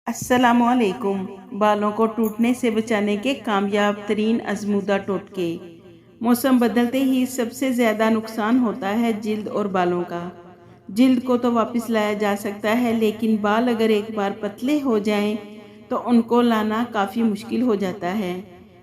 السلام علیکم۔ بالوں کو ٹوٹنے سے بچانے کے کامیاب ترین آزمودہ ٹوٹکے۔ موسم بدلتے ہی سب سے زیادہ نقصان ہوتا ہے جلد اور بالوں کا۔ جلد کو تو واپس لایا جا سکتا ہے، لیکن بال اگر ایک بار پتلے ہو جائیں تو ان کو لانا کافی مشکل ہو جاتا ہے۔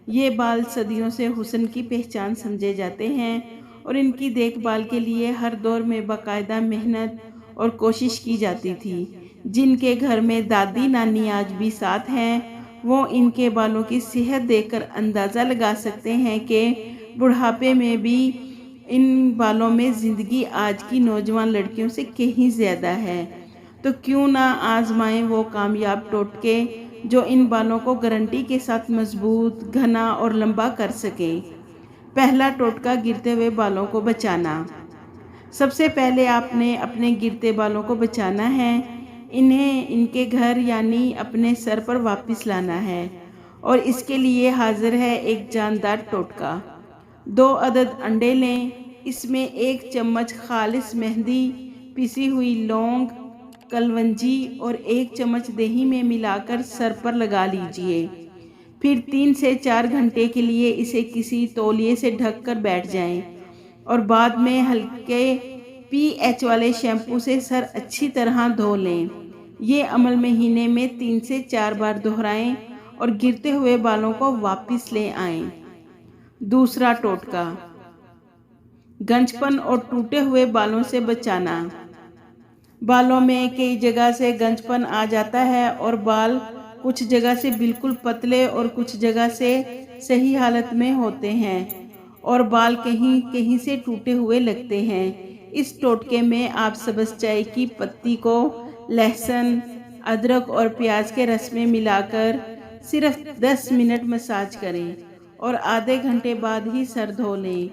یہ بال صدیوں سے حسن کی پہچان سمجھے جاتے ہیں اور ان کی دیکھ بھال کے لیے ہر دور میں باقاعدہ محنت اور کوشش کی جاتی تھی۔ جن کے گھر میں دادی نانی آج بھی ساتھ ہیں، وہ ان کے بالوں کی صحت دیکھ کر اندازہ لگا سکتے ہیں کہ بڑھاپے میں بھی ان بالوں میں زندگی آج کی نوجوان لڑکیوں سے کہیں زیادہ ہے۔ تو کیوں نہ آزمائیں وہ کامیاب ٹوٹکے جو ان بالوں کو گارنٹی کے ساتھ مضبوط، گھنا اور لمبا کر سکیں۔ پہلا ٹوٹکا، گرتے ہوئے بالوں کو بچانا۔ سب سے پہلے آپ نے اپنے گرتے بالوں کو بچانا ہے۔ انہیں ان کے گھر یعنی اپنے سر پر واپس لانا ہے، اور اس کے لیے حاضر ہے ایک جاندار ٹوٹکا۔ 2 عدد انڈے لیں، اس میں 1 چمچ خالص مہندی، پیسی ہوئی لونگ، کلونجی اور 1 چمچ دہی میں ملا کر سر پر لگا لیجئے۔ پھر 3 سے 4 گھنٹے کے لیے اسے کسی تولیے سے ڈھک کر بیٹھ جائیں، اور بعد میں ہلکے پی ایچ والے شیمپو سے سر اچھی طرح دھو لیں۔ یہ عمل مہینے میں 3 سے 4 بار دہرائیں اور گرتے ہوئے بالوں کو واپس لے آئیں۔ دوسرا ٹوٹکا، گنج پن اور ٹوٹے ہوئے بالوں سے بچانا۔ بالوں میں کئی جگہ سے گنج پن آ جاتا ہے اور بال کچھ جگہ سے بالکل پتلے اور کچھ جگہ سے صحیح حالت میں ہوتے ہیں، اور بال کہیں کہیں سے ٹوٹے ہوئے لگتے ہیں۔ اس ٹوٹکے میں آپ سبز چائے کی پتی کو لہسن، ادرک اور پیاز کے رس میں ملا کر صرف 10 منٹ مساج کریں اور آدھے گھنٹے بعد ہی سر دھو لیں۔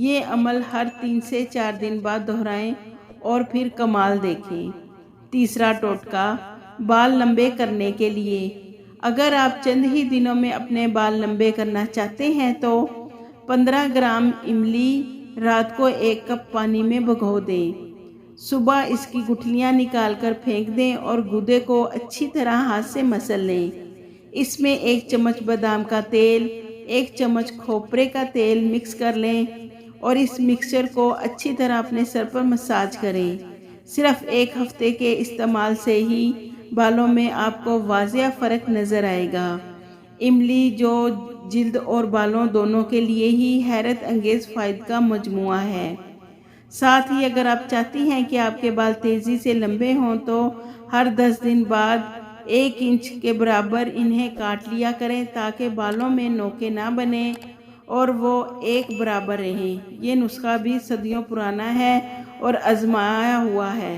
یہ عمل ہر 3 سے 4 دن بعد دہرائیں اور پھر کمال دیکھیں۔ تیسرا ٹوٹکا، بال لمبے کرنے کے لیے۔ اگر آپ چند ہی دنوں میں اپنے بال لمبے کرنا چاہتے ہیں تو 15 گرام املی رات کو 1 کپ پانی میں بھگو دیں۔ صبح اس کی گٹھلیاں نکال کر پھینک دیں اور گودے کو اچھی طرح ہاتھ سے مسل لیں۔ اس میں 1 چمچ بادام کا تیل، 1 چمچ کھوپرے کا تیل مکس کر لیں اور اس مکسچر کو اچھی طرح اپنے سر پر مساج کریں۔ صرف 1 ہفتے کے استعمال سے ہی بالوں میں آپ کو واضح فرق نظر آئے گا۔ املی جو جلد اور بالوں دونوں کے لیے ہی حیرت انگیز فوائد کا مجموعہ ہے۔ ساتھ ہی اگر آپ چاہتی ہیں کہ آپ کے بال تیزی سے لمبے ہوں تو ہر 10 دن بعد 1 انچ کے برابر انہیں کاٹ لیا کریں تاکہ بالوں میں نوکیں نہ بنیں اور وہ ایک برابر رہیں۔ یہ نسخہ بھی صدیوں پرانا ہے اور آزمایا ہوا ہے۔